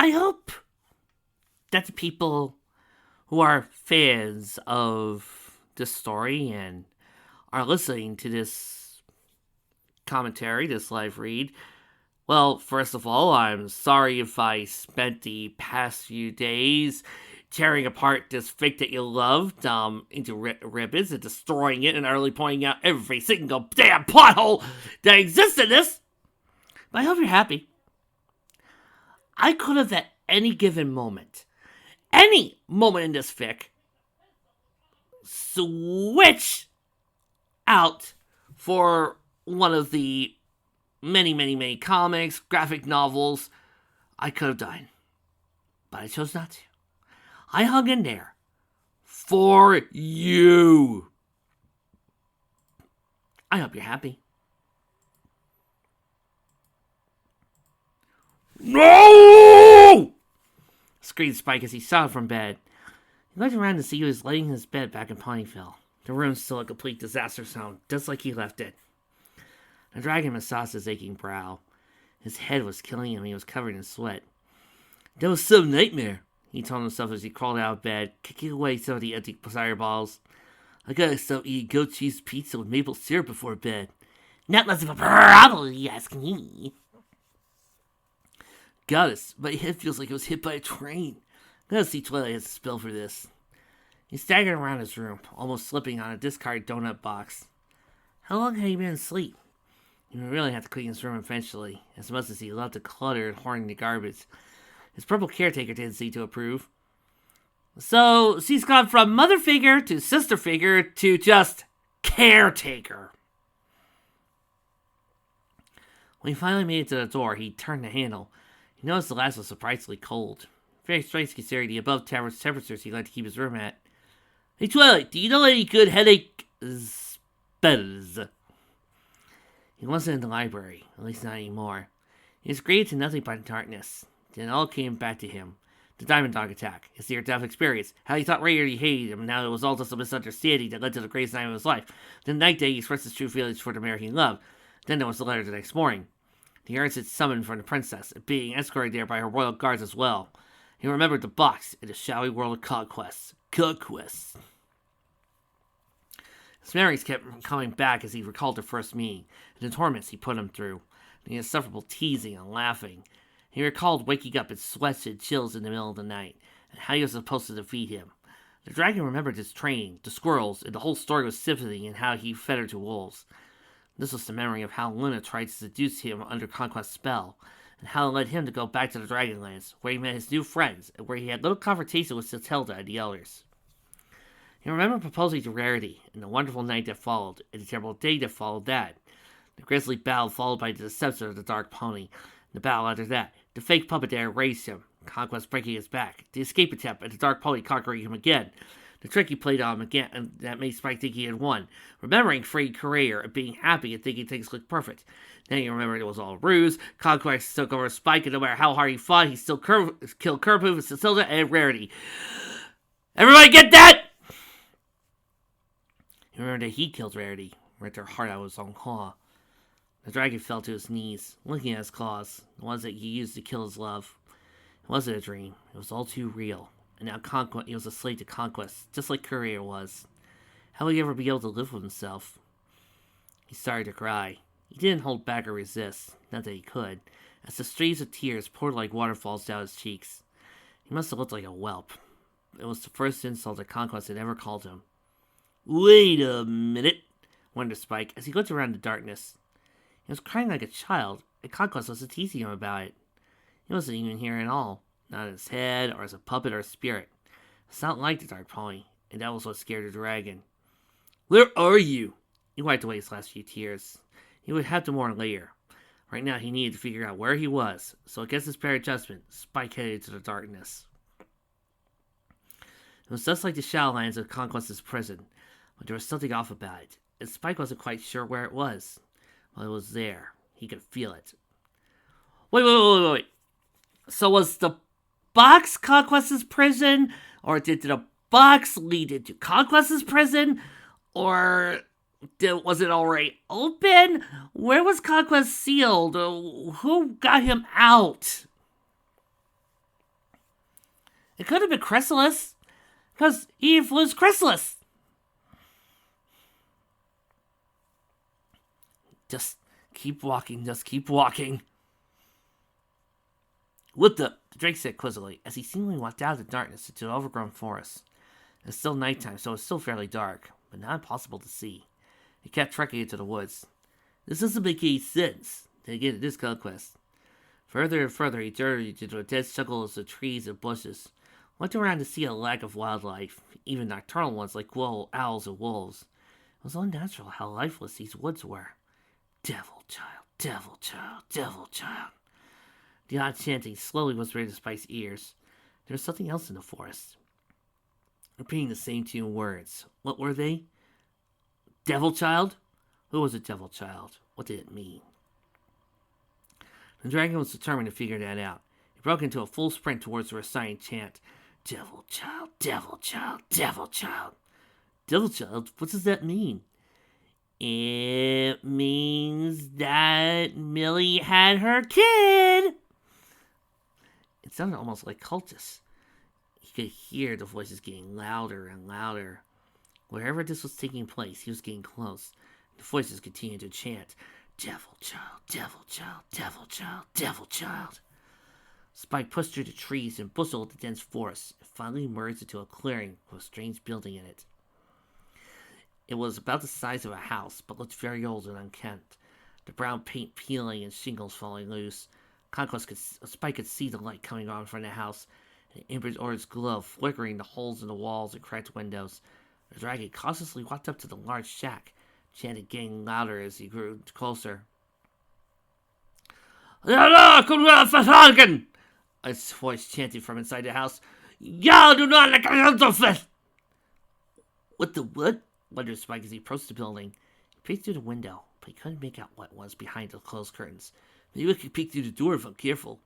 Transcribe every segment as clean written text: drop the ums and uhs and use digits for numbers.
I hope that the people who are fans of this story and are listening to this commentary, this live read, well, first of all, I'm sorry if I spent the past few days tearing apart this fic that you loved into ribbons and destroying it and utterly pointing out every single damn plot hole that exists in this. But I hope you're happy. I could have at any given moment in this fic, switch out for one of the many comics, graphic novels I could have done. But I chose not to. I hung in there for you. I hope you're happy. No! Screamed Spike as he saw from bed. He looked around to see he was laying in his bed back in Ponyville. The room still a complete disaster zone, just like he left it. The dragon massaged his aching brow. His head was killing him and he was covered in sweat. That was some nightmare, he told himself as he crawled out of bed, kicking away some of the empty cider balls. I gotta stop eating goat cheese pizza with maple syrup before bed. Not much of a problem, you ask me. Goddess, my head feels like it was hit by a train. I gotta see Twilight has a spell for this. He staggered around his room, almost slipping on a discarded donut box. How long had he been asleep? He would really have to clean his room eventually, as much as he loved to clutter and hoarding the garbage. His purple caretaker didn't seem to approve. So, she's gone from mother figure to sister figure to just caretaker. When he finally made it to the door, he turned the handle. He noticed the latch was surprisingly cold. Very strange considering the above average temperatures he liked to keep his room at. Hey Twilight, do you know any good headache spells? He wasn't in the library, at least not anymore. He was greeted to nothing but darkness. Then it all came back to him. The Diamond Dog attack, his near-death experience, how he thought Rarity hated him, and now it was all just a misunderstanding that led to the greatest night of his life. Then the night day he expressed his true feelings for the mare he loved. Then there was the letter the next morning. The urgent summon from the princess, and being escorted there by her royal guards as well. He remembered the box in the shadowy world of Conquest. Conquest. His memories kept coming back as he recalled their first meeting, and the torments he put him through, the insufferable teasing and laughing. He recalled waking up in sweats and chills in the middle of the night, and how he was supposed to defeat him. The dragon remembered his training, the squirrels, and the whole story with sympathy and how he fed her to wolves. This was the memory of how Luna tried to seduce him under Conquest's spell, and how it led him to go back to the Dragonlands, where he met his new friends, and where he had little conversation with Satilda and the elders. He remembered proposing to Rarity, and the wonderful night that followed, and the terrible day that followed that. The grisly battle followed by the deception of the Dark Pony, and the battle after that. The fake puppet that erased him, Conquest breaking his back, the escape attempt, and the Dark Pony conquering him again. The trick he played on him again, and that made Spike think he had won. Remembering Freddie Courier and being happy and thinking things looked perfect. Then he remembered it was all a ruse. Conquest took over Spike, and no matter how hard he fought, he still killed Curpoof, Cecilda, and Rarity. Everybody get that? He remembered that he killed Rarity, ripped her heart out with his own claw. The dragon fell to his knees, looking at his claws, the ones that he used to kill his love. It wasn't a dream. It was all too real. And now he was a slave to Conquest, just like Courier was. How would he ever be able to live with himself? He started to cry. He didn't hold back or resist, not that he could, as the streams of tears poured like waterfalls down his cheeks. He must have looked like a whelp. It was the first insult that Conquest had ever called him. Wait a minute, wondered Spike, as he looked around the darkness. He was crying like a child, and Conquest was teasing him about it. He wasn't even here at all, not in his head, or as a puppet or a spirit. It's not like the Dark Pony, and that was what scared the dragon. Where are you? He wiped away his last few tears. He would have to mourn later. Right now he needed to figure out where he was, so against his better judgment, Spike headed into the darkness. It was just like the Shadowlands of Conquest's prison, but there was something off about it, and Spike wasn't quite sure where it was. Well, it was there. He could feel it. Wait. So was the box Conquest's prison? Or did the box lead into Conquest's prison? Or was it already open? Where was Conquest sealed? Who got him out? It could have been Chrysalis, because Eve was Chrysalis. Just keep walking, just keep walking. What the? Drake said quizzically, as he seemingly walked out of the darkness into an overgrown forest. It was still nighttime, so it was still fairly dark, but not impossible to see. He kept trekking into the woods. This doesn't make any sense. Then again, this Conquest. Further and further, he journeyed into the dense jungles of trees and bushes. Went around to see a lack of wildlife, even nocturnal ones like owls and wolves. It was unnatural how lifeless these woods were. Devil child, devil child, devil child. The odd chanting slowly whispered into Spike's ears. There was something else in the forest. Repeating the same two words. What were they? Devil child? Who was a devil child? What did it mean? The dragon was determined to figure that out. He broke into a full sprint towards the reciting chant. Devil child, devil child, devil child. Devil child? What does that mean? It means that Millie had her kid. It sounded almost like cultists. He could hear the voices getting louder and louder. Wherever this was taking place, he was getting close. The voices continued to chant, Devil child, devil child, devil child, devil child. Spike pushed through the trees and bustled the dense forest and finally emerged into a clearing with a strange building in it. It was about the size of a house, but looked very old and unkempt. The brown paint peeling and shingles falling loose. Spike could see the light coming on from the house, and Amber's orange glow flickering the holes in the walls and cracked windows. The dragon cautiously walked up to the large shack, chanted getting louder as he grew closer. A voice chanted from inside the house. Y'all do not like a What the what? Wondered Spike as he approached the building. He peeked through the window, but he couldn't make out what was behind the closed curtains. Maybe we could peek through the door if I'm careful.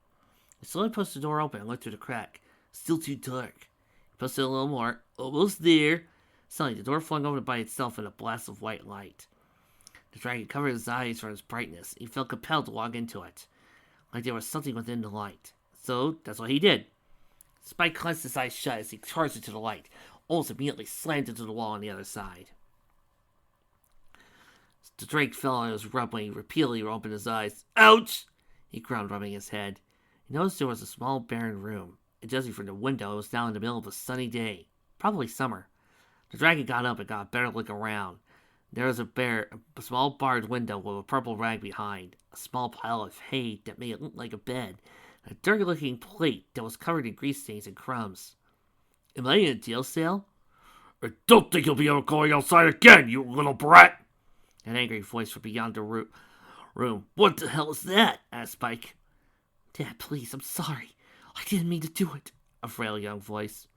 He slowly pushed the door open and looked through the crack. Still too dark. He pushed it a little more. Almost there. Suddenly, the door flung open by itself in a blast of white light. The dragon covered his eyes from its brightness. He felt compelled to walk into it, like there was something within the light. So, that's what he did. Spike clenched his eyes shut as he charged into the light, almost immediately slammed into the wall on the other side. The drake fell on his rub when he repeatedly opened his eyes. Ouch! He groaned, rubbing his head. He noticed there was a small, barren room, and judging from the window, it was now in the middle of a sunny day. Probably summer. The dragon got up and got a better look around. There was a small barred window with a purple rag behind, a small pile of hay that made it look like a bed, and a dirty-looking plate that was covered in grease stains and crumbs. Am I in a jail cell? I don't think you'll be able to go outside again, you little brat! An angry voice from beyond the room. What the hell is that? Asked Spike. Dad, please, I'm sorry. I didn't mean to do it. A frail young voice.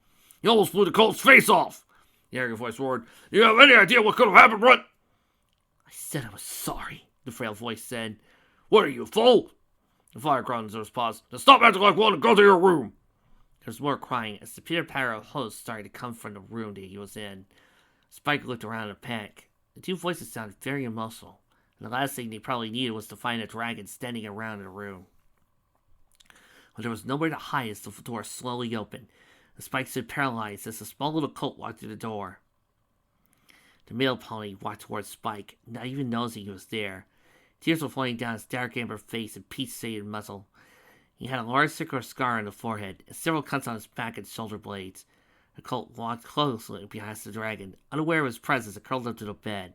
You almost blew the colt's face off! The angry voice roared. You have any idea what could have happened, Brett? I said I was sorry, the frail voice said. What are you, a fool? The fire groaned in his paws. Now stop acting like one and go to your room. There was more crying as the pitter-patter of hose started to come from the room that he was in. Spike looked around in a panic. The two voices sounded very emotional, and the last thing they probably needed was to find a dragon standing around in the room. But there was nowhere to hide as the door slowly opened. The Spike stood paralyzed as a small little colt walked through the door. The male pony walked towards Spike, not even noticing he was there. Tears were flowing down his dark amber face and peach-shaded muzzle. He had a large circular scar on the forehead, and several cuts on his back and shoulder blades. The colt walked closely behind the dragon, unaware of his presence, and curled up to the bed,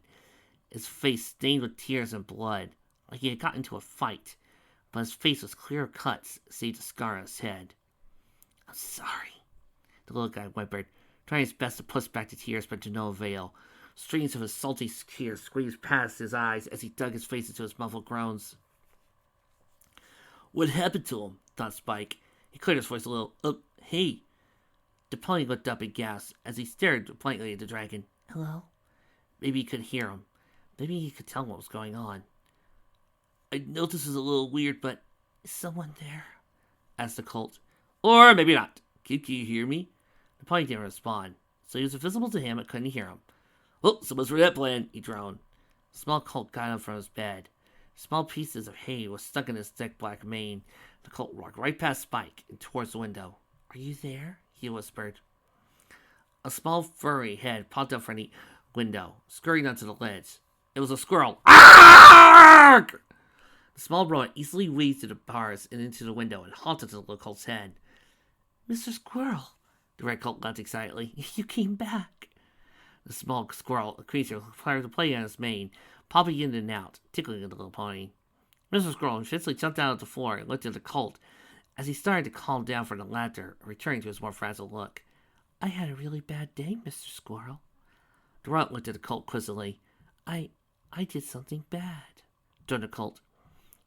his face stained with tears and blood, like he had gotten into a fight, but his face was clear of cuts, save the scar on his head. I'm sorry, the little guy whimpered, trying his best to push back the tears, but to no avail. Streams of his salty tears squeezed past his eyes as he dug his face into his muffled groans. What happened to him? Thought Spike. He cleared his voice a little. Hey. The pony looked up and gasped as he stared blankly at the dragon. Hello? Maybe he could hear him. Maybe he could tell what was going on. I know this is a little weird, but is someone there? Asked the colt. Or maybe not. Can you hear me? The pony didn't respond, so he was invisible to him and couldn't hear him. Oh, so much for that plan, he droned. The small colt got up from his bed. Small pieces of hay were stuck in his thick black mane. The colt walked right past Spike and towards the window. Are you there? he whispered. A small furry head popped up from the window, scurrying onto the ledge. It was a squirrel. Arrgh! The small rodent easily weaved through the bars and into the window and hopped onto the little colt's head. Mr. Squirrel, the red colt laughed excitedly. You came back. The small squirrel, a creature, started to play on his mane, popping in and out, tickling the little pony. Mr. Squirrel instantly jumped out of the floor and looked at the colt as he started to calm down from the laughter, returning to his more frazzled look. I had a really bad day, Mr. Squirrel. The rodent looked at the colt quizzically. I did something bad, droned the colt.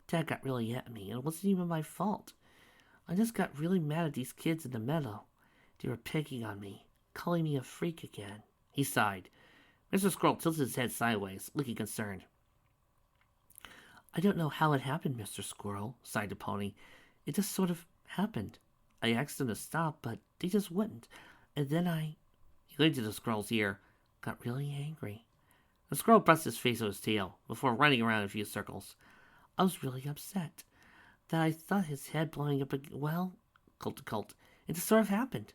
Dad got really at me, and it wasn't even my fault. I just got really mad at these kids in the meadow. They were picking on me, calling me a freak again. He sighed. Mr. Squirrel tilted his head sideways, looking concerned. I don't know how it happened, Mr. Squirrel, sighed the pony. It just sort of happened. I asked them to stop, but they just wouldn't. And then he leaned to the squirrel's ear, got really angry. The squirrel brushed his face with his tail, before running around in a few circles. I was really upset. That I thought his head blowing up, well, colt. It just sort of happened.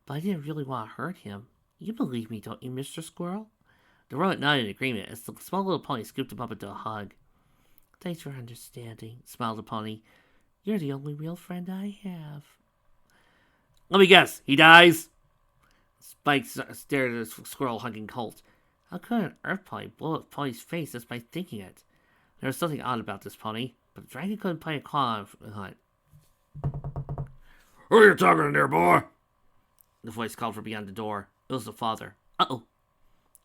But I didn't really want to hurt him. You believe me, don't you, Mr. Squirrel? The rodent nodded in agreement as the small little pony scooped him up into a hug. Thanks for understanding, smiled the pony. You're the only real friend I have. Let me guess, he dies? Spike stared at the squirrel hugging Colt. How could an earth pony blow up Pony's face just by thinking it? There was something odd about this pony, but the dragon couldn't play a claw on the hunt. Who are you talking to there, boy? The voice called from beyond the door. It was the father. Uh-oh.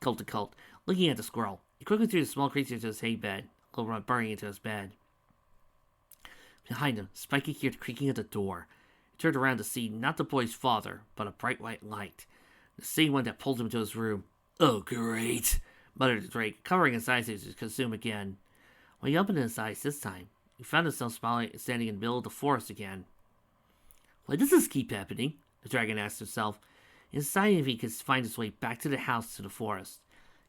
Colt, looking at the squirrel. He quickly threw the small creature to his hay bed, little run burrowing into his bed. Behind him, Spike could hear the creaking of the door. He turned around to see not the boy's father, but a bright white light. The same one that pulled him to his room. Oh, great, muttered the drake, covering his eyes as he consumed again. When he opened his eyes this time, he found himself standing in the middle of the forest again. Why does this keep happening? The dragon asked himself, and deciding if he could find his way back to the house to the forest.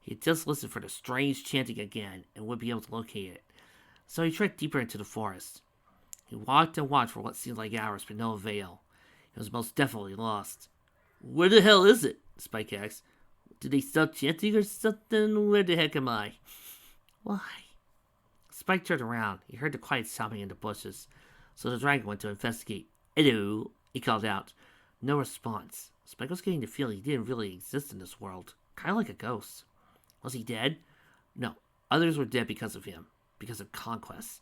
He had just listened for the strange chanting again and would be able to locate it. So he trekked deeper into the forest. He walked and walked for what seemed like hours, but no avail. He was most definitely lost. Where the hell is it? Spike asked. Did they stop chanting or something? Where the heck am I? Why? Spike turned around. He heard the quiet sobbing in the bushes, so the dragon went to investigate. Hello, he called out. No response. Spike was getting the feeling he didn't really exist in this world, kind of like a ghost. Was he dead? No, others were dead because of him, because of Conquest.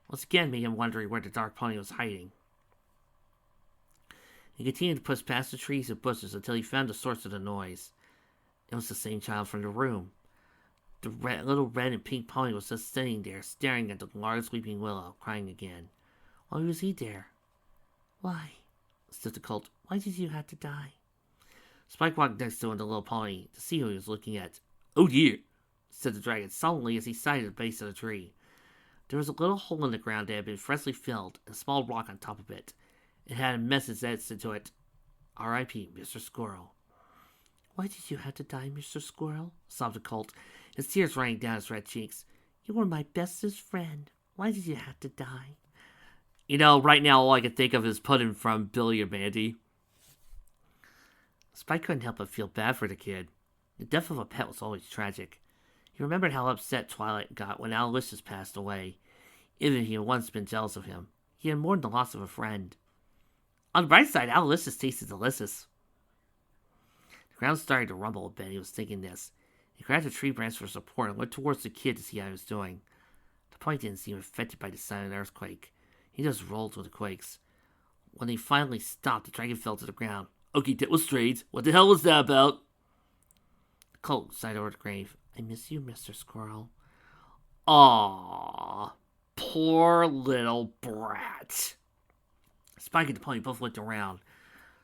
Once again made him wondering where the dark pony was hiding. He continued to push past the trees and bushes until he found the source of the noise. It was the same child from the room. The little red and pink pony was just sitting there, staring at the large weeping willow, crying again. Why was he there? Why? Said the colt. Why did you have to die? Spike walked next to him, the little pony, to see who he was looking at. Oh dear, said the dragon sullenly as he sighted the base of the tree. There was a little hole in the ground that had been freshly filled, and a small rock on top of it. It had a message etched into it. R.I.P. Mr. Squirrel. Why did you have to die, Mr. Squirrel? Sobbed the colt, his tears running down his red cheeks. You were my bestest friend. Why did you have to die? You know, right now all I can think of is Puddin' from Billy and Mandy. Spike couldn't help but feel bad for the kid. The death of a pet was always tragic. He remembered how upset Twilight got when Aloysius passed away. Even if he had once been jealous of him, he had mourned the loss of a friend. On the bright side, Aloysius tasted delicious. The ground started to rumble a bit, and he was thinking this. He grabbed a tree branch for support and went towards the kid to see how he was doing. The pony didn't seem affected by the silent earthquake. He just rolled with the quakes. When he finally stopped, the dragon fell to the ground. Okay, that was strange. What the hell was that about? The colt sighed over the grave. I miss you, Mr. Squirrel. Aww, poor little brat. Spike and the pony both looked around.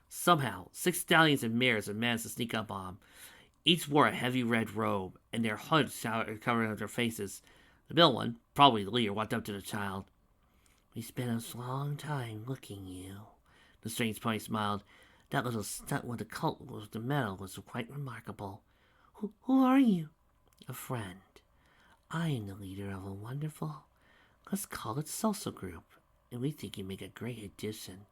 Somehow, 6 stallions and mares had managed to sneak up on him. Each wore a heavy red robe, and their hoods covered their faces. The middle one, probably the leader, walked up to the child. We spent a long time looking you. The strange pony smiled. That little stunt with the cult with the medal was quite remarkable. Who are you? A friend. I am the leader of a wonderful, let's call it salsa group, and we think you make a great addition.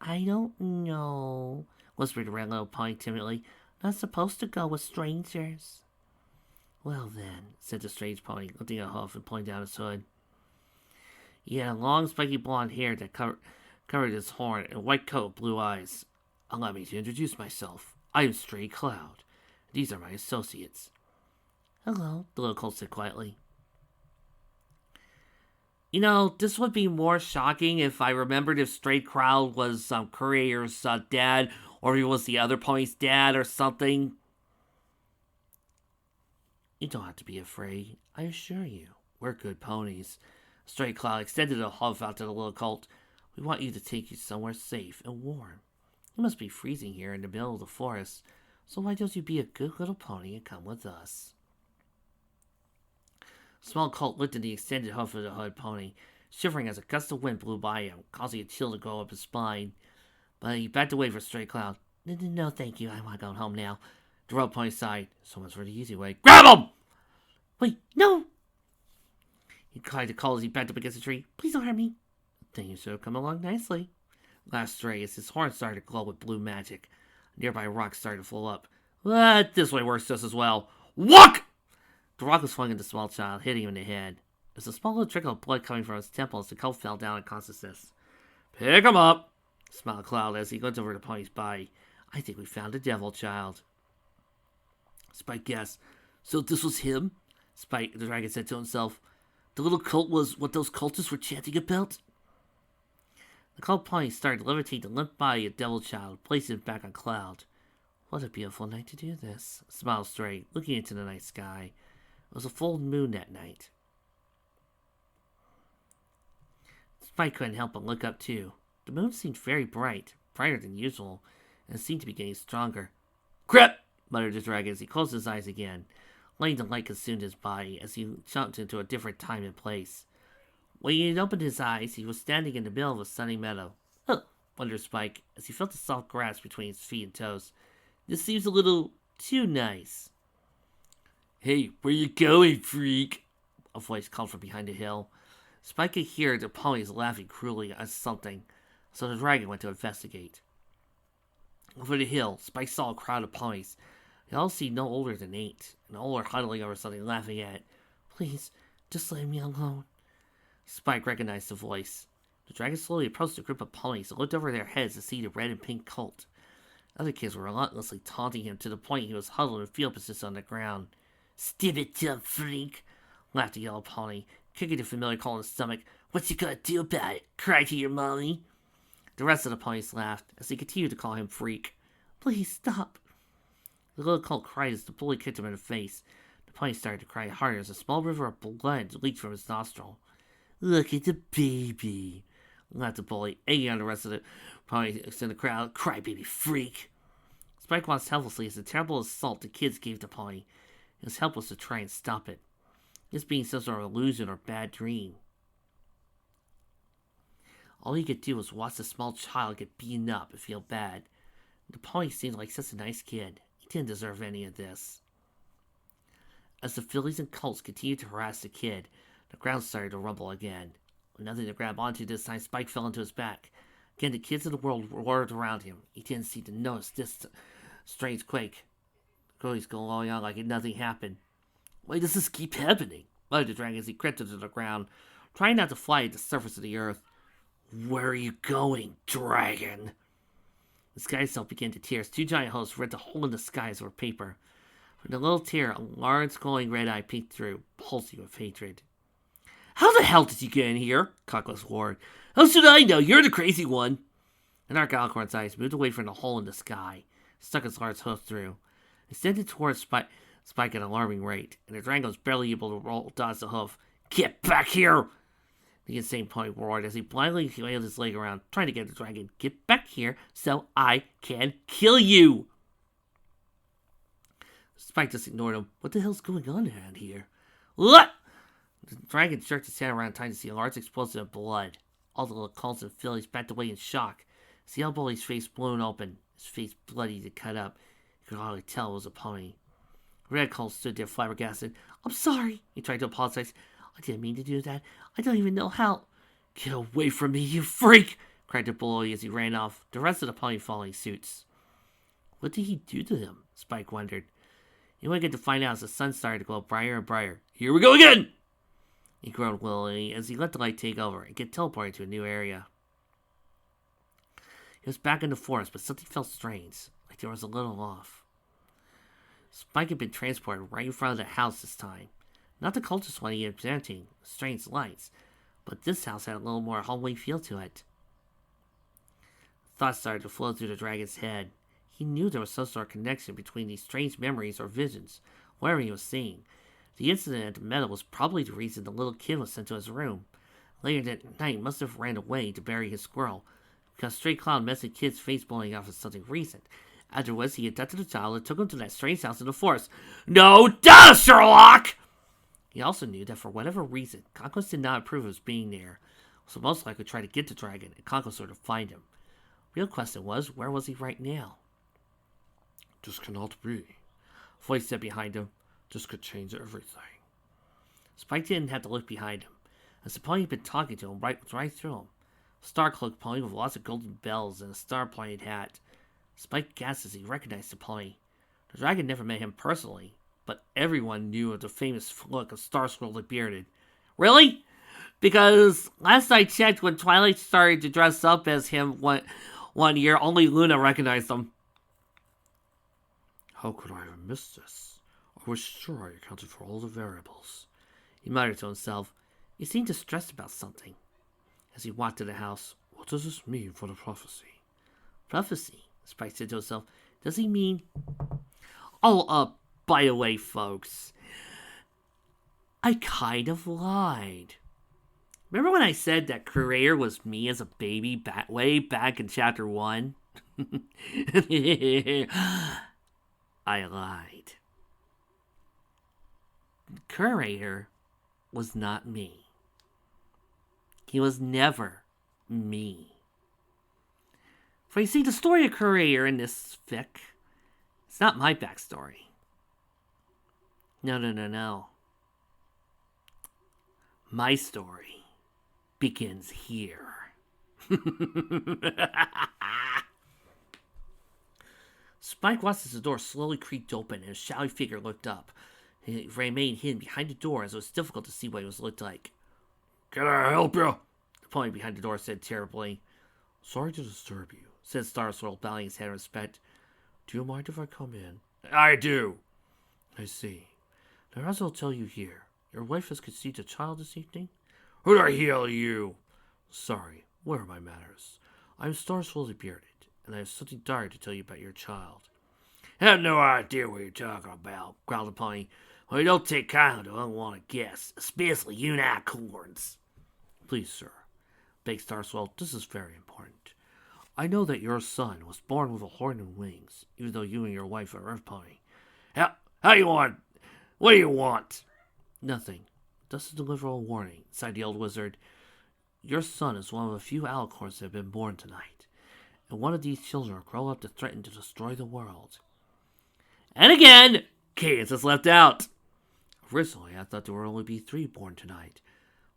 I don't know, whispered the red little pony timidly. Not supposed to go with strangers. Well then, said the strange pony, lifting a hoof and pulling down his hood. He had long, spiky blonde hair that covered his horn and a white coat, blue eyes. Allow me to introduce myself. I am Stray Cloud. These are my associates. Hello, the little colt said quietly. You know, this would be more shocking if I remembered if Stray Cloud was Courier's dad, or if he was the other pony's dad or something. You don't have to be afraid, I assure you. We're good ponies. Stray Cloud extended a hoof out to the little colt. We want you to take you somewhere safe and warm. You must be freezing here in the middle of the forest, so why don't you be a good little pony and come with us? Small colt lifted the extended hoof of the hood pony, shivering as a gust of wind blew by him, causing a chill to go up his spine. But he backed away for Stray Cloud. No, thank you. I want to go home now. The road pony sighed. So much for the easy way. Grab him! Wait, no! He tried to call as he backed up against a tree. Please don't hurt me. Then you should have come along nicely. Laughed Stray as his horn started to glow with blue magic. A nearby rock started to flow up. This way works just as well. Walk! The rock was swung at the small child, hitting him in the head. There was a small little trickle of blood coming from his temple as the colt fell down unconsciousness. Pick him up, smiled Cloud as he looked over the pony's body. I think we found a devil child. Spike gasped. So this was him? Spike, the dragon said to himself. The little colt was what those cultists were chanting about? The colt pony started to levitate the limp body of devil child, placing it back on Cloud. What a beautiful night to do this, smiled Stray, looking into the night sky. It was a full moon that night. Spike couldn't help but look up too. The moon seemed very bright, brighter than usual, and it seemed to be getting stronger. Crap! Muttered the dragon as he closed his eyes again, letting the light consume his body as he jumped into a different time and place. When he had opened his eyes, he was standing in the middle of a sunny meadow. Huh, wondered Spike, as he felt the soft grass between his feet and toes. This seems a little too nice. Hey, where you going, freak? A voice called from behind a hill. Spike could hear the ponies laughing cruelly at something, so the dragon went to investigate. Over the hill, Spike saw a crowd of ponies. They all seemed no older than 8, and all were huddling over something, laughing at it. Please, just leave me alone. Spike recognized the voice. The dragon slowly approached a group of ponies and looked over their heads to see the red and pink colt. Other kids were relentlessly taunting him to the point he was huddled in field position on the ground. Stim it up, freak, laughed the yellow pony, kicking the familiar colt in the stomach. What you gonna do about it? Cry to your mommy? The rest of the ponies laughed as they continued to call him freak. Please stop. The little colt cried as the bully kicked him in the face. The pony started to cry harder as a small river of blood leaked from his nostril. Look at the baby, laughed the bully, egging on the rest of the ponies in the crowd. Cry, baby freak. Spike watched helplessly as the terrible assault the kids gave the pony. He was helpless to try and stop it. This being some sort of illusion or bad dream. All he could do was watch the small child get beaten up and feel bad. The pony seemed like such a nice kid. He didn't deserve any of this. As the fillies and colts continued to harass the kid, the ground started to rumble again. With nothing to grab onto this time, Spike fell into his back. Again, the kids of the world roared around him. He didn't seem to notice this strange quake. The goalies going on like nothing happened. Why does this keep happening? Muttered the dragon as he crept into the ground, trying not to fly at the surface of the earth. Where are you going, dragon? The sky itself began to tear as 2 giant holes ripped a hole in the sky as over paper. From the little tear, a large glowing red eye peeked through, pulsing with hatred. How the hell did you get in here? Conquest roared. How should I know? You're the crazy one. An dark Alcorn's eyes moved away from the hole in the sky, stuck its large hoof through. Extended towards Spike at an alarming rate, and the dragon was barely able to dodge the hoof. Get back here! The insane pony roared as he blindly flailed his leg around, trying to get the dragon. Get back here so I can kill you! Spike just ignored him. What the hell's going on around here? What? The dragon jerked his head around, trying to see a large explosion of blood. All the little colts and fillies backed away in shock. See how Bully's face blown open, his face bloody and cut up. You could hardly tell it was a pony. Red Colt stood there flabbergasted. I'm sorry, he tried to apologize. I didn't mean to do that. I don't even know how. Get away from me, you freak! cried the bully as he ran off, the rest of the pony following suits. What did he do to them? Spike wondered. He wouldn't get to find out as the sun started to glow brighter and brighter. Here we go again! He groaned willingly as he let the light take over and get teleported to a new area. He was back in the forest, but something felt strange, like there was a little off. Spike had been transported right in front of the house this time. Not the cultist one he had been entering, strange lights, but this house had a little more homely feel to it. Thoughts started to flow through the dragon's head. He knew there was some sort of connection between these strange memories or visions, whatever he was seeing. The incident at the meadow was probably the reason the little kid was sent to his room. Later that night, must have ran away to bury his squirrel, because Stray Cloud messed the kid's face blowing off as something recent. Afterwards, he abducted the child and took him to that strange house in the forest. No duh, Sherlock! He also knew that for whatever reason, Conquest did not approve of his being there, so most likely try to get the dragon, and Conquest would find him. Real question was, where was he right now? This cannot be. A voice said behind him. This could change everything. Spike didn't have to look behind him, as the pony had been talking to him right through him. A star-cloaked pony with lots of golden bells and a star-pointed hat. Spike gasped as he recognized the pony. The dragon never met him personally, but everyone knew of the famous look of Star Scroll the Bearded. Really? Because last I checked, when Twilight started to dress up as him one year, only Luna recognized him. How could I have missed this? I was sure I accounted for all the variables. He muttered to himself. He seemed distressed about something. As he walked to the house, what does this mean for the prophecy? Prophecy? Spike said to himself. Does he mean... Oh, by the way, folks, I kind of lied. Remember when I said that Creator was me as a baby way back in Chapter 1? I lied. Curator was not me. He was never me. For you see, the story of Curator in this fic, it's not my backstory. No. My story begins here. Spike watched as the door slowly creaked open and a shadowy figure looked up. He remained hidden behind the door as it was difficult to see what it looked like. Can I help you? The pony behind the door said terribly. Sorry to disturb you, said Star Swirl, bowing his head in respect. Do you mind if I come in? I do. I see. Now, as I'll tell you here, your wife has conceived a child this evening? Who the hell are you? Sorry, where are my manners? I'm Star Swirl the Bearded, and I have something dire to tell you about your child. I have no idea what you're talking about, growled the pony. Well, you don't take kindly to unwanted guests, especially unicorns. Please, sir, begged Star Swirl, this is very important. I know that your son was born with a horn and wings, even though you and your wife are Earth Pony. How you want? What do you want? Nothing. Just to deliver a warning, sighed the old wizard. Your son is one of a few alicorns that have been born tonight, and one of these children will grow up to threaten to destroy the world. And again, Cadence is left out. Originally, I thought there would only be 3 born tonight,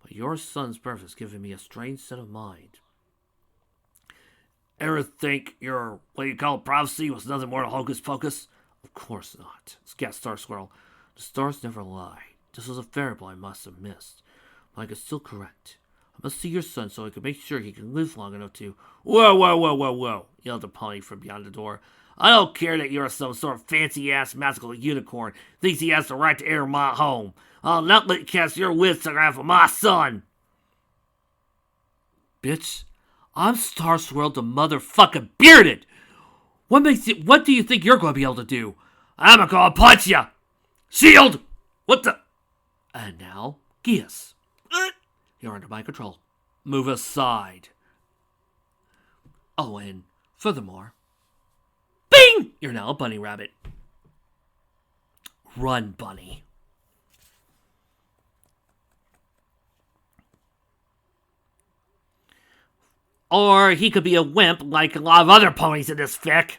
but your son's birth has given me a strange set of mind. Ever think your, what you call prophecy was nothing more than hocus pocus? Of course not, scat Star Squirrel. The stars never lie. This was a variable I must have missed, but I can still correct. I must see your son so I can make sure he can live long enough to... Whoa, yelled the pony from beyond the door. I don't care that you're some sort of fancy-ass magical unicorn thinks he has the right to enter my home. I'll not let you cast your wits on behalf of my son. Bitch, I'm Star Swirl the motherfucking Bearded. What do you think you're going to be able to do? I'm gonna punch ya. Shield! What the... And now, Geas. You're under my control. Move aside. Oh, and furthermore... Bing! You're now a bunny rabbit. Run, bunny. Or he could be a wimp like a lot of other ponies in this fic.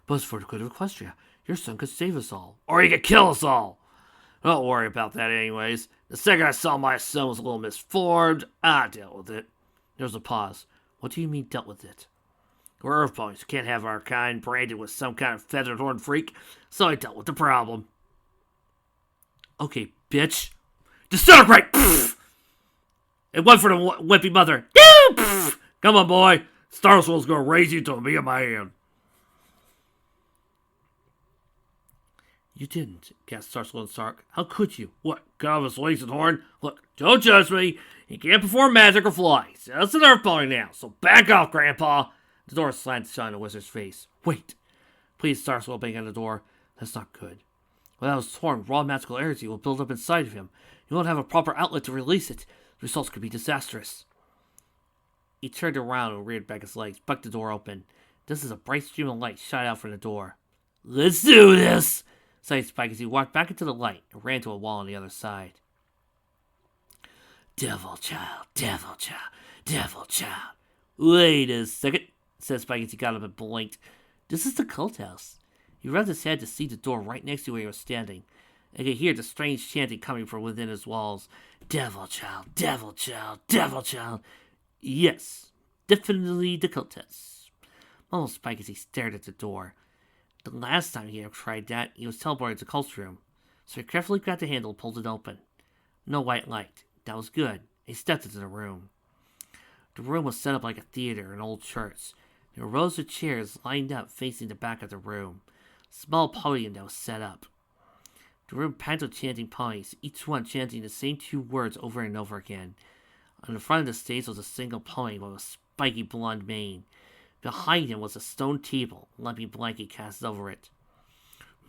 But it's for the good of Equestria. Your son could save us all. Or he could kill us all. Don't worry about that anyways. The second I saw my son was a little misformed, I dealt with it. There was a pause. What do you mean dealt with it? We're Earth ponies. Can't have our kind branded with some kind of feathered horn freak, so I dealt with the problem. Okay, bitch. Disintegrate! Pfft. And one for the wimpy mother. Pfft. Come on, boy. Starswell's gonna raise you to me and my hand. You didn't, gasped Starswell and Stark. How could you? What, cut off his legs and horn? Look, don't judge me. He can't perform magic or fly. He's just an Earth pony now, so back off, Grandpa. The door slammed shut in the wizard's face. Wait. Please, Starswell banged on the door. That's not good. Without his horn, raw magical energy will build up inside of him. He won't have a proper outlet to release it. The results could be disastrous. He turned around and reared back his legs, bucked the door open. Just as a bright stream of light shot out from the door. Let's do this! Sighed Spike as he walked back into the light and ran to a wall on the other side. Devil child, devil child, devil child. Wait a second, said Spike as he got up and blinked. This is the cult house. He rubbed his head to see the door right next to where he was standing, and could hear the strange chanting coming from within his walls. Devil child, devil child, devil child. Yes, definitely the cult house, mumbled Spike as he stared at the door. The last time he had tried that, he was teleported to the cult room, so he carefully grabbed the handle and pulled it open. No white light. That was good. He stepped into the room. The room was set up like a theater in old church. There were rows of chairs lined up facing the back of the room. A small podium that was set up. The room packed with chanting ponies, each one chanting the same 2 words over and over again. On the front of the stage was a single pony with a spiky blonde mane. Behind him was a stone table, a lumpy blanket cast over it.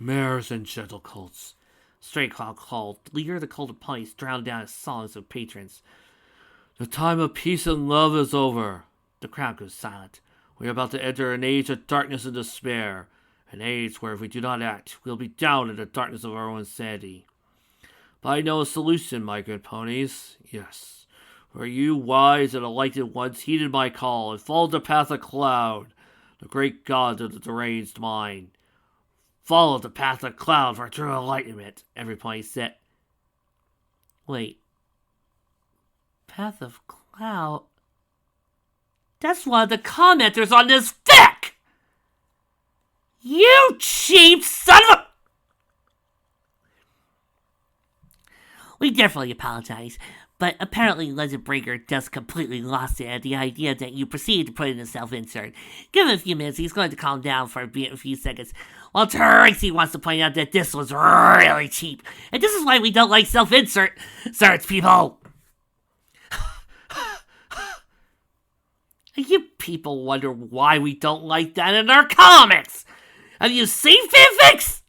Mares and gentle colts, Stray Cloud called. Leader of the cult of ponies drowned down his songs of patrons. The time of peace and love is over. The crowd goes silent. We are about to enter an age of darkness and despair. An age where if we do not act, we will be down in the darkness of our own insanity. But I know a solution, my good ponies. Yes. For you wise and enlightened ones heeded my call and followed the path of Cloud, the great god of the deranged mind. Follow the path of Cloud for true enlightenment, every pony said. Wait. Path of Cloud? That's one of the commenters on this fic! You cheap son of a... We definitely apologize, but apparently Legend Breaker just completely lost it at the idea that you proceeded to put in a self-insert. Give him a few minutes, he's going to calm down for a few seconds. While Tracy wants to point out that this was really cheap, and this is why we don't like self-inserts, people! You people wonder why we don't like that in our comics! Have you seen fanfics?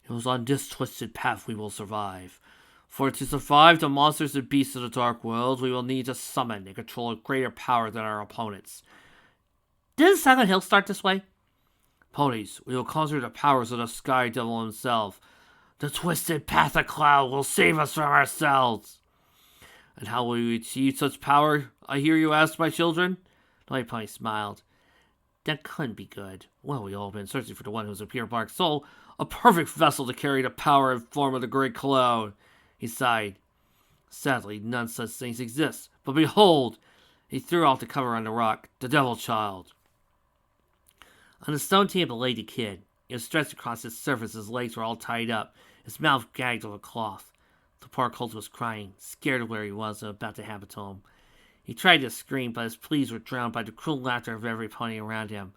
It was on this twisted path we will survive. For to survive the monsters and beasts of the dark world, we will need to summon and control a greater power than our opponents. Didn't Silent Hill start this way? Ponies, we will conjure the powers of the Sky Devil himself. The twisted path of Cloud will save us from ourselves. And how will we achieve such power, I hear you ask, my children? The White Pony smiled. That couldn't be good. Well, we all have been searching for the one who's a pure bark soul, a perfect vessel to carry the power and form of the great Cloud. He sighed. Sadly, none such things exist. But behold! He threw off the cover on the rock, the Devil Child. On the stone table lay the kid. He was stretched across its surface, his legs were all tied up, his mouth gagged with a cloth. The poor colt was crying, scared of where he was and about to happen to him. He tried to scream, but his pleas were drowned by the cruel laughter of every pony around him,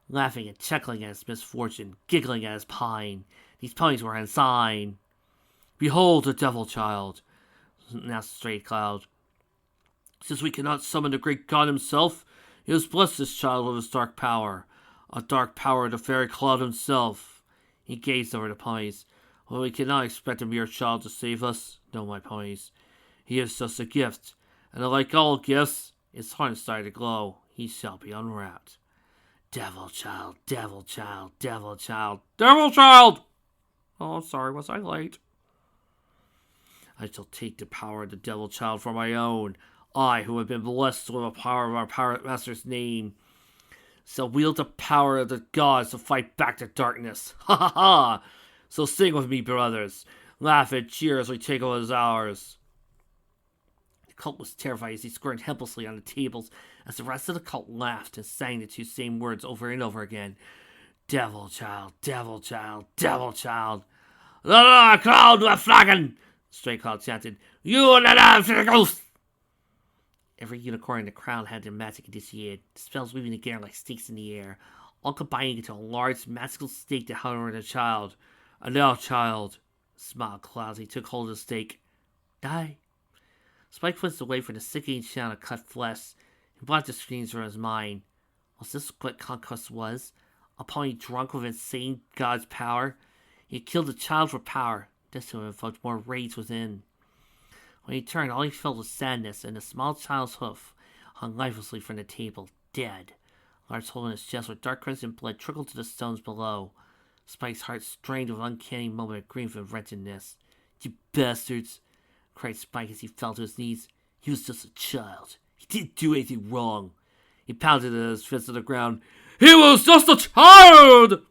laughing and chuckling at his misfortune, giggling at his pine. These ponies were insane. Behold the Devil Child, announced Stray Cloud. Since we cannot summon the great god himself, he has blessed this child with his dark power, a dark power of the fairy Cloud himself. He gazed over the ponies. Well, we cannot expect a mere child to save us. No, my ponies. He is just a gift, and like all gifts, his heart started to glow. He shall be unwrapped. Devil Child, Devil Child, Devil Child, Devil Child! Oh, sorry, was I late? I shall take the power of the Devil Child for my own. I, who have been blessed with the power of our Pirate Master's name, shall wield the power of the gods to fight back the darkness. Ha ha ha! So sing with me, brothers. Laugh and cheer as we take what is ours. The cult was terrified as he squirmed helplessly on the tables as the rest of the cult laughed and sang the two same words over and over again. Devil child, devil child, devil child. The crowd were flocking, Stray Cloud chanted. You and the ghost! Every unicorn in the crowd had their magic initiated, spells weaving together like snakes in the air, all combining into a large magical stake that hung over the child. And now, child, smiled Cloud as he took hold of the stake. Die. Spike flinched away from the sickening sound of cut flesh and blocked the screams from his mind. Was this what Conquest was? A pony drunk with insane god's power? He had killed the child for power. This would have evoked more rage within. When he turned, all he felt was sadness, and the small child's hoof hung lifelessly from the table, dead. A large hole in his chest where dark crimson blood trickled to the stones below. Spike's heart strained with an uncanny moment of grief and wretchedness. You bastards! Cried Spike as he fell to his knees. He was just a child. He didn't do anything wrong. He pounded his fist to the ground. He was just a child!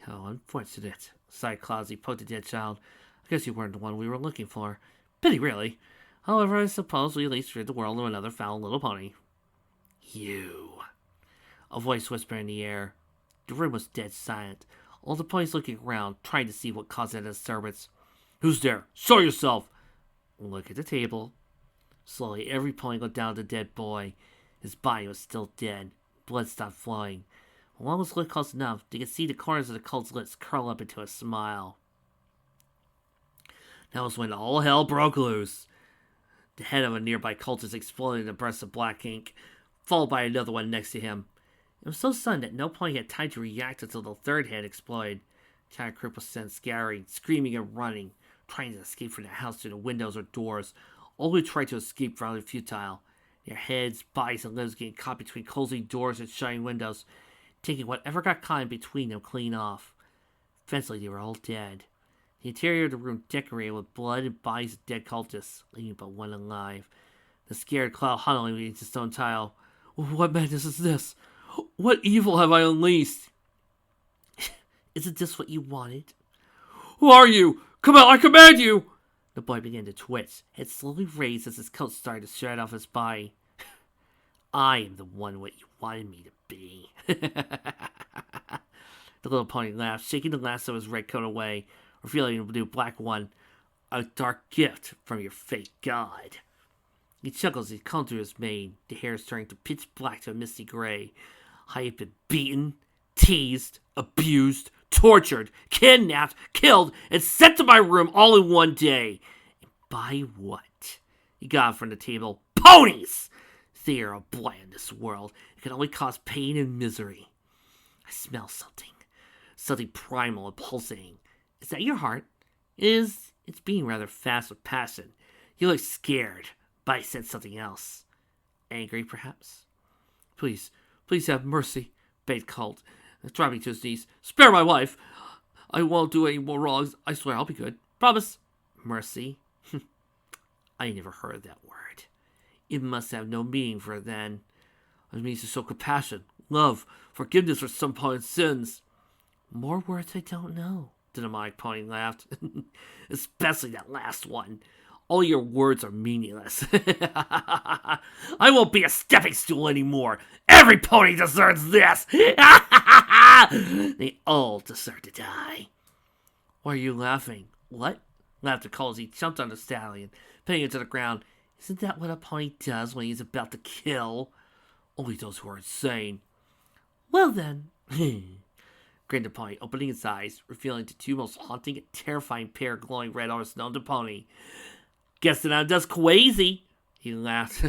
How unfortunate, sighed Cloud as he poked the dead child. I guess you weren't the one we were looking for. Pity, really. However, I suppose we at least rid the world of another foul little pony. You. A voice whispered in the air. The room was dead silent. All the ponies looking around, trying to see what caused that disturbance. Who's there? Show yourself! Look at the table. Slowly, every pony looked down at the dead boy. His body was still dead. Blood stopped flowing. When one was lit close enough, they could see the corners of the cult's lips curl up into a smile. That was when all hell broke loose. The head of a nearby cultist exploded in a burst of black ink, followed by another one next to him. It was so sudden that no pony had time to react until the third head exploded. The entire group was sent scattering, screaming and running, trying to escape from the house through the windows or doors. All who tried to escape found it futile. Their heads, bodies, and limbs getting caught between closing doors and shutting windows, taking whatever got caught in between them clean off. Eventually, they were all dead. The interior of the room decorated with blood and bodies of dead cultists, leaving but one alive. The scared Cloud huddling against the stone tile. What madness is this? What evil have I unleashed? Isn't this what you wanted? Who are you? Come out, I command you! The boy began to twitch, head slowly raised as his coat started to shred off his body. I am the one what you wanted me to be. The little pony laughed, shaking the last of his red coat away, revealing the new black one. A dark gift from your fake god. He chuckles as he combed through his mane, the hair turning to pitch black to a misty gray. I have been beaten, teased, abused, tortured, kidnapped, killed, and sent to my room all in one day. And by what? He got up from the table. Ponies! They are a blight in this world. It can only cause pain and misery. I smell something. Something primal and pulsating. Is that your heart? It's beating rather fast with passion. You look scared, but I sense something else. Angry, perhaps? Please have mercy, begged Colt, dropping to his knees. Spare my wife! I won't do any more wrongs. I swear I'll be good. Promise. Mercy? I never heard that word. It must have no meaning for it then. It means to show compassion, love, forgiveness for some pony's sins. More words I don't know, the demonic pony laughed. Especially that last one. All your words are meaningless. I won't be a stepping stool anymore. Every pony deserves this. They all deserve to die. Why are you laughing? What? Laughed the Colt as he jumped on the stallion, pinning it to the ground. Isn't that what a pony does when he's about to kill? Only those who are insane. Well then, grinned the pony, opening its eyes, revealing the two most haunting and terrifying pair of glowing red eyes known to pony. Guess that I'm just crazy, he laughed.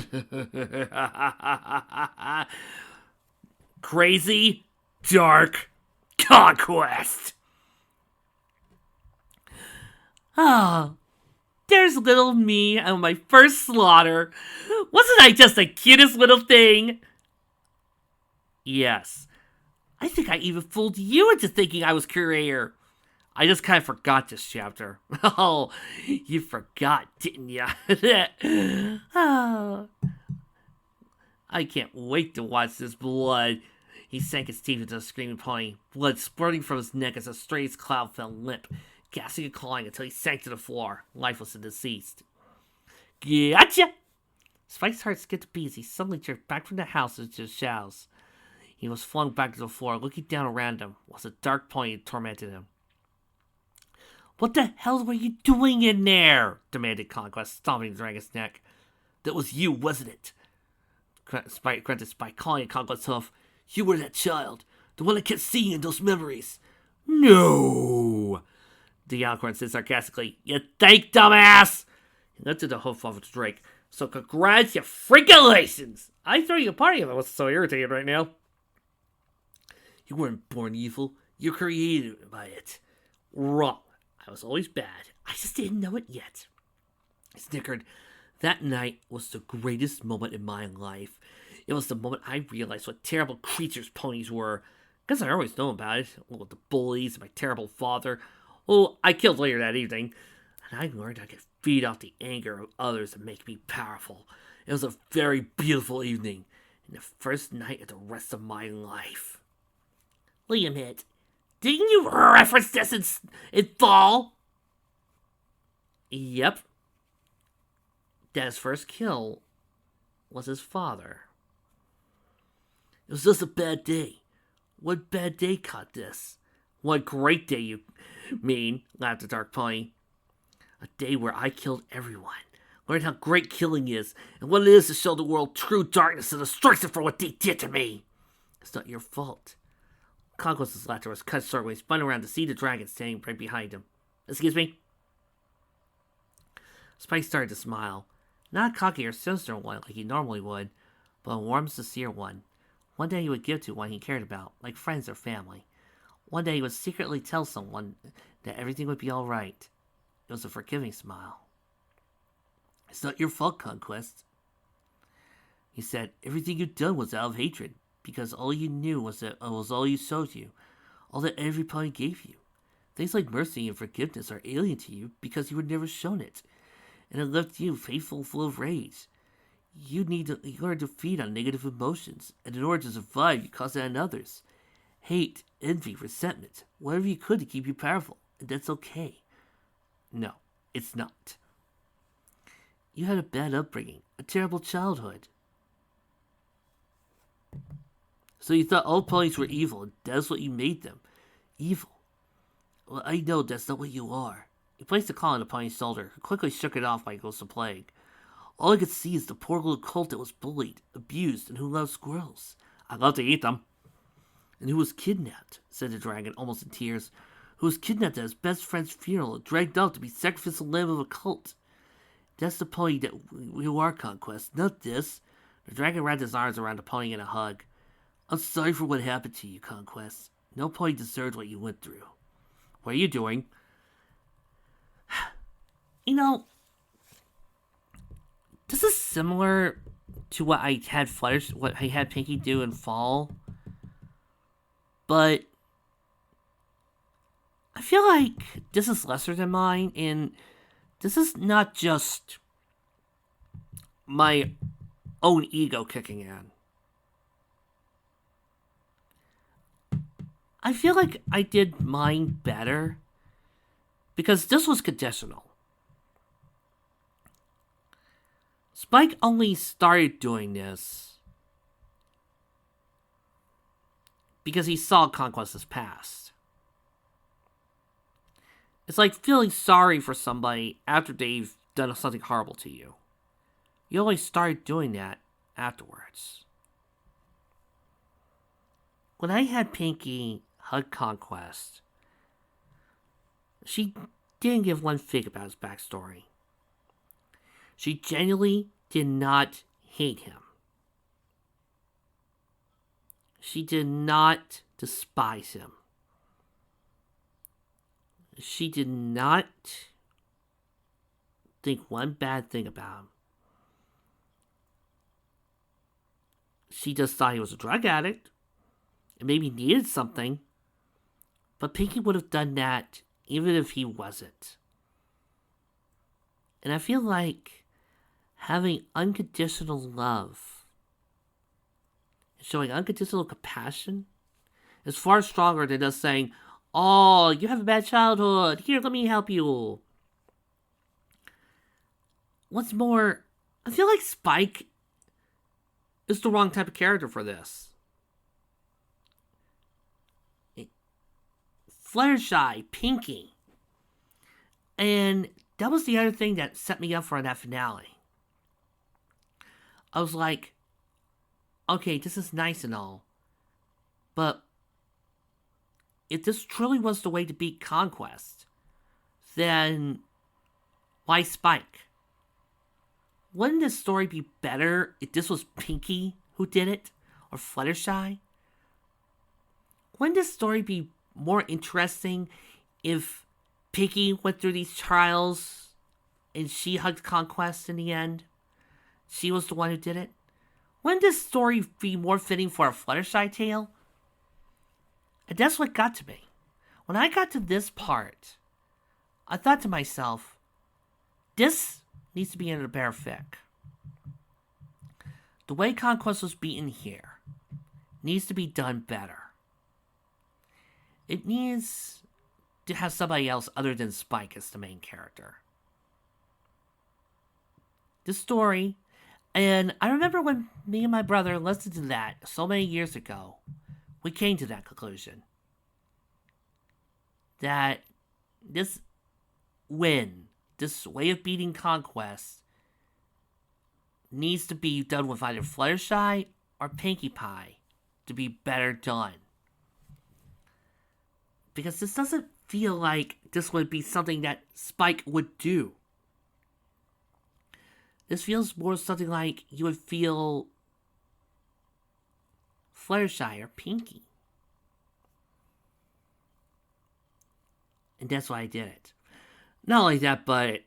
Crazy, dark, conquest. Ah, there's little me on my first slaughter. Wasn't I just the cutest little thing? Yes. I think I even fooled you into thinking I was curator. I just kind of forgot this chapter. Oh, you forgot, didn't ya? Oh, I can't wait to watch this blood. He sank his teeth into the screaming pony, blood spurting from his neck as a stray Cloud fell limp, gasping and clawing until he sank to the floor, lifeless and deceased. Gotcha! Spike's heart skipped a beat as he suddenly jerked back from the house into the shadows. He was flung back to the floor. Looking down around him was a dark pony that tormented him. "What the hell were you doing in there?" demanded Conquest, stomping the dragon's neck. "That was you, wasn't it?" Spike grunted, Spike calling at Conquest's hoof. "You were that child, the one I kept seeing in those memories." "No!" the unicorn said sarcastically. "You think, dumbass?" He lifted the hoof off of Drake. "So congratulations! I'd throw you a party if I wasn't so irritated right now." "You weren't born evil. You're created by it." "Wrong. I was always bad. I just didn't know it yet." He snickered. "That night was the greatest moment in my life. It was the moment I realized what terrible creatures ponies were. Guess I always known about it. With the bullies and my terrible father, who I killed later that evening. And I learned I could feed off the anger of others and make me powerful. It was a very beautiful evening, and the first night of the rest of my life." Liam hit. "Didn't you reference this in Fall?" "Yep. Dad's first kill was his father." "It was just a bad day. What bad day caught this?" "What great day, you mean," laughed the Dark Pony. "A day where I killed everyone, learned how great killing is, and what it is to show the world true darkness and destruction for what they did to me. It's not your fault." Conquest's laughter was cut short when he spun around to see the dragon standing right behind him. "Excuse me?" Spike started to smile. Not a cocky or sinister one like he normally would, but a warm, sincere one. One that he would give to one he cared about, like friends or family. One day he would secretly tell someone that everything would be alright. It was a forgiving smile. "It's not your fault, Conquest," he said. "Everything you've done was out of hatred, because all you knew was all you showed you, all that every pony gave you. Things like mercy and forgiveness are alien to you because you were never shown it, and it left you faithful, full of rage. You learn to feed on negative emotions, and in order to survive, you cause that in others. Hate, envy, resentment, whatever you could to keep you powerful, and that's okay. No, it's not. You had a bad upbringing, a terrible childhood. So you thought all ponies were evil, and that's what you made them. Evil. Well, I know that's not what you are." He placed the claw on the pony's shoulder, who quickly shook it off like it was a plague. "All I could see is the poor little colt that was bullied, abused, and who loved squirrels. I love to eat them." "And who was kidnapped," said the dragon, almost in tears. "Who was kidnapped at his best friend's funeral and dragged off to be sacrificial lamb of a cult. That's the pony that you are, Conquest, not this." The dragon wrapped his arms around the pony in a hug. "I'm sorry for what happened to you, Conquest. No pony deserved what you went through." "What are you doing?" You know, this is similar to what I had Pinky do in Fall, but I feel like this is lesser than mine, and this is not just my own ego kicking in. I feel like I did mine better because this was conditional. Spike only started doing this because he saw Conquest's past. It's like feeling sorry for somebody after they've done something horrible to you. You only started doing that afterwards. When I had Pinky hug Conquest, she didn't give one fig about his backstory. She genuinely did not hate him. She did not despise him. She did not think one bad thing about him. She just thought he was a drug addict and maybe needed something, but Pinky would have done that even if he wasn't. And I feel like having unconditional love and showing unconditional compassion is far stronger than just saying, "Oh, you have a bad childhood. Here, let me help you." What's more, I feel like Spike is the wrong type of character for this. Fluttershy, Pinky. And that was the other thing that set me up for that finale. I was like, okay, this is nice and all, but if this truly was the way to beat Conquest, then why Spike? Wouldn't this story be better if this was Pinky who did it? Or Fluttershy? Wouldn't this story be more interesting if Pinky went through these trials and she hugged Conquest in the end? She was the one who did it? Wouldn't this story be more fitting for a Fluttershy tale? And that's what got to me. When I got to this part, I thought to myself, this needs to be in a better fic. The way Conquest was beaten here needs to be done better. It needs to have somebody else other than Spike as the main character. This story, and I remember when me and my brother listened to that so many years ago, we came to that conclusion. That this way of beating Conquest, needs to be done with either Fluttershy or Pinkie Pie to be better done. Because this doesn't feel like this would be something that Spike would do. This feels more something like you would feel Fluttershy or Pinky. And that's why I did it. Not only that, but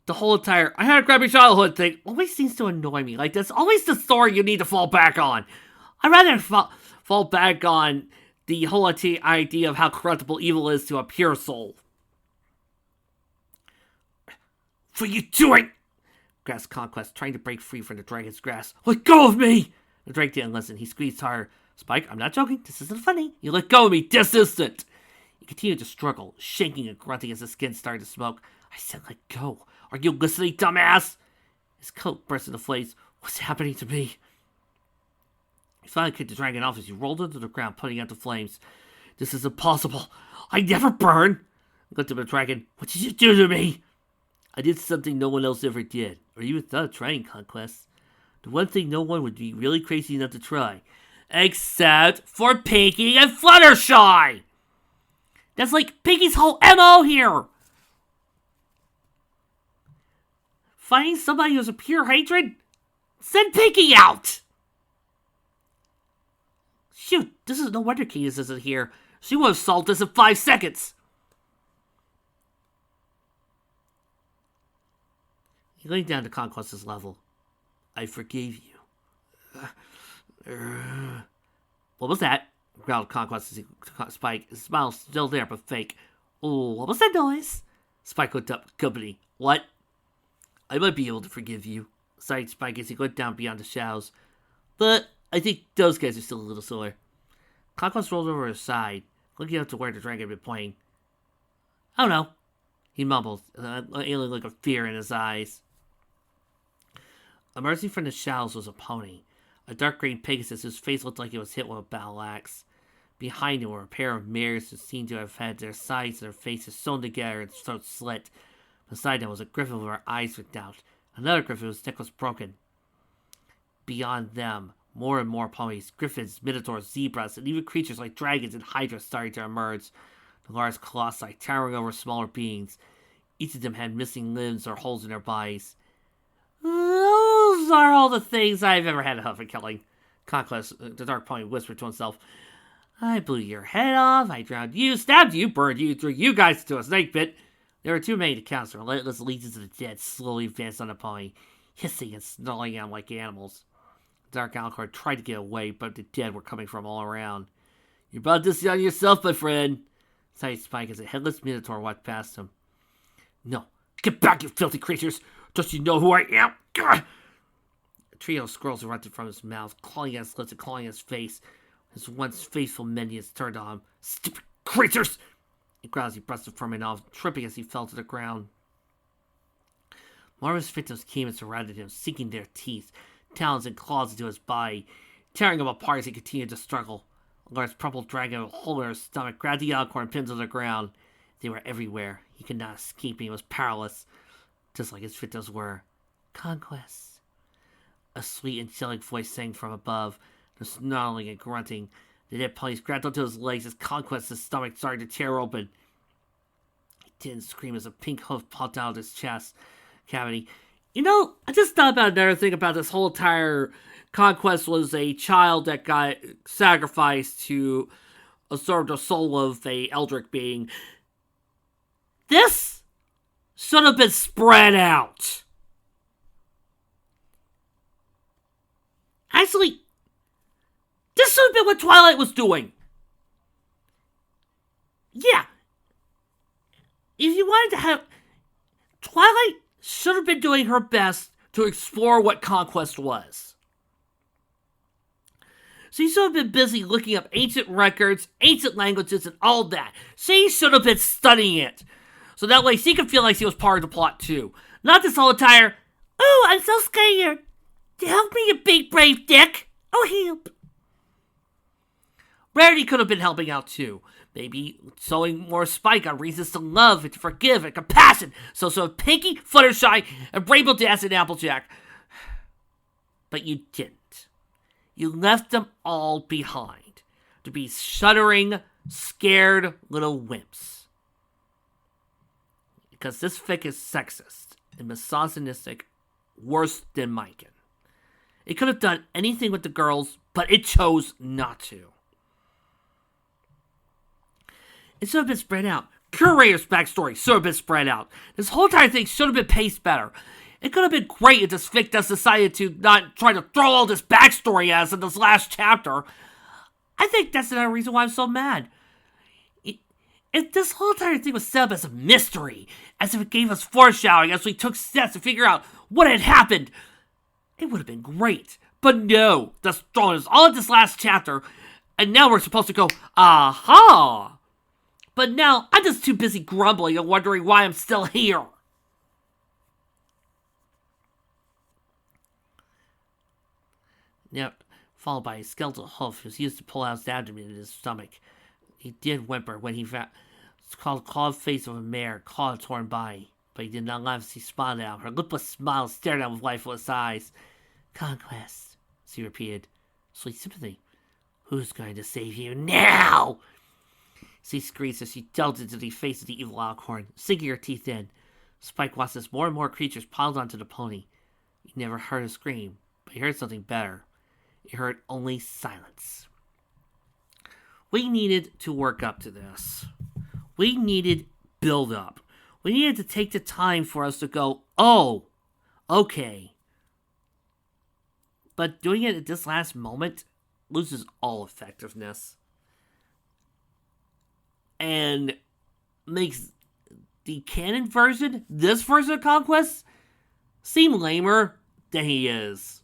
the whole entire I had a crappy childhood thing always seems to annoy me. Like, that's always the story you need to fall back on. I'd rather fall back on the whole idea of how corruptible evil is to a pure soul. What are you doing? Gasped Conquest, trying to break free from the dragon's grasp. Let go of me! The dragon didn't listen. He squeezed harder. Spike, I'm not joking. This isn't funny. You let go of me this instant. He continued to struggle, shaking and grunting as his skin started to smoke. I said let go. Are you listening, dumbass? His coat burst into flames. What's happening to me? He finally kicked the dragon off as he rolled into the ground, putting out the flames. This is impossible. I never burn. I looked at the dragon. What did you do to me? I did something no one else ever did, or even thought of trying, Conquest. The one thing no one would be really crazy enough to try. Except for Pinky and Fluttershy! That's like Pinky's whole MO here! Finding somebody who's a pure hatred? Send Pinky out! Shoot, this is no wonder Candace isn't here. She would have solved this in 5 seconds! He laid down to Conquest's level. I forgave you. What was that? Growled Conquest as he Spike. His smile still there, but fake. Oh, what was that noise? Spike looked up. Company. What? I might be able to forgive you, sighed Spike as he went down beyond the shadows. But I think those guys are still a little slower. Conquest rolled over his side, looking up to where the dragon had been playing. I don't know, he mumbled, an alien look of fear in his eyes. Emerging from the shadows was a pony, a dark green Pegasus whose face looked like it was hit with a battle axe. Behind him were a pair of mares who seemed to have had their sides and their faces sewn together and throats slit. Beside them was a griffin with her eyes ripped out, another griffin whose neck was broken. Beyond them, more and more ponies, griffins, minotaurs, zebras, and even creatures like dragons and hydras started to emerge. The large colossi towering over smaller beings. Each of them had missing limbs or holes in their bodies. Those are all the things I've ever had a huff at killing, Conquest, the dark pony, whispered to himself. I blew your head off, I drowned you, stabbed you, burned you, threw you guys into a snake pit. There were too many to count, so relentless legions of the dead slowly advanced on the pony, hissing and snarling at him like animals. The dark Alcor tried to get away, but the dead were coming from all around. You brought this on yourself, my friend, sighed Spike as a headless minotaur walked past him. No, get back, you filthy creatures! Don't you know who I am? Gah! A trio of squirrels erupted from his mouth, clawing at his lips and clawing at his face. His once faithful minions turned on him. Stupid creatures! He growled as he busted from him off, tripping as he fell to the ground. More of his victims came and surrounded him, sinking their teeth, talons, and claws into his body, tearing him apart as he continued to struggle. A large purple dragon with a hole in her stomach grabbed the unicorn and pinned him to the ground. They were everywhere. He could not escape, and he was powerless, just like his victims were. Conquest. A sweet, angelic voice sang from above, the snarling and grunting. The dead ponies grabbed onto his legs as Conquest's stomach started to tear open. He didn't scream as a pink hoof popped out of his chest cavity. I just thought about another thing about this whole entire Conquest was a child that got sacrificed to absorb the soul of a eldritch being. This should have been spread out. Actually, this should have been what Twilight was doing. Yeah. If you wanted to have... Twilight should have been doing her best to explore what Conquest was. She should have been busy looking up ancient records, ancient languages, and all that. She should have been studying it. So that way she could feel like she was part of the plot too. Not this whole entire, oh, I'm so scared. Help me, you big brave dick. Oh, help. Rarity could have been helping out too. Maybe sowing more spike on reasons to love and to forgive and compassion. So Pinky, Fluttershy, and Rainbow Dash and Applejack. But you didn't. You left them all behind to be shuddering, scared little wimps. Because this fic is sexist and misogynistic, worse than Mikan. It could have done anything with the girls, but it chose not to. It should have been spread out. Curator's backstory should have been spread out. This whole entire thing should have been paced better. It could have been great if this fic just decided to not try to throw all this backstory at us in this last chapter. I think that's another reason why I'm so mad. If this whole entire thing was set up as a mystery, as if it gave us foreshadowing as we took steps to figure out what had happened, it would have been great. But no, just throwing us all at this last chapter, and now we're supposed to go, aha! But now, I'm just too busy grumbling and wondering why I'm still here. Yep, followed by a skeletal hoof was used to pull out his abdomen in his stomach. He did whimper when he found the clawed face of a mare, claw torn body, but he did not laugh as he smiled at him. Her lipless smile stared at him with lifeless eyes. Conquest, she repeated. Sweet sympathy. Who's going to save you now? She screeched as she delved into the face of the evil alcorn, sinking her teeth in. Spike watched as more and more creatures piled onto the pony. He never heard a scream, but he heard something better. He heard only silence. We needed to work up to this. We needed build up. We needed to take the time for us to go, oh, okay. But doing it at this last moment loses all effectiveness. And makes the canon version, this version of Conquest, seem lamer than he is.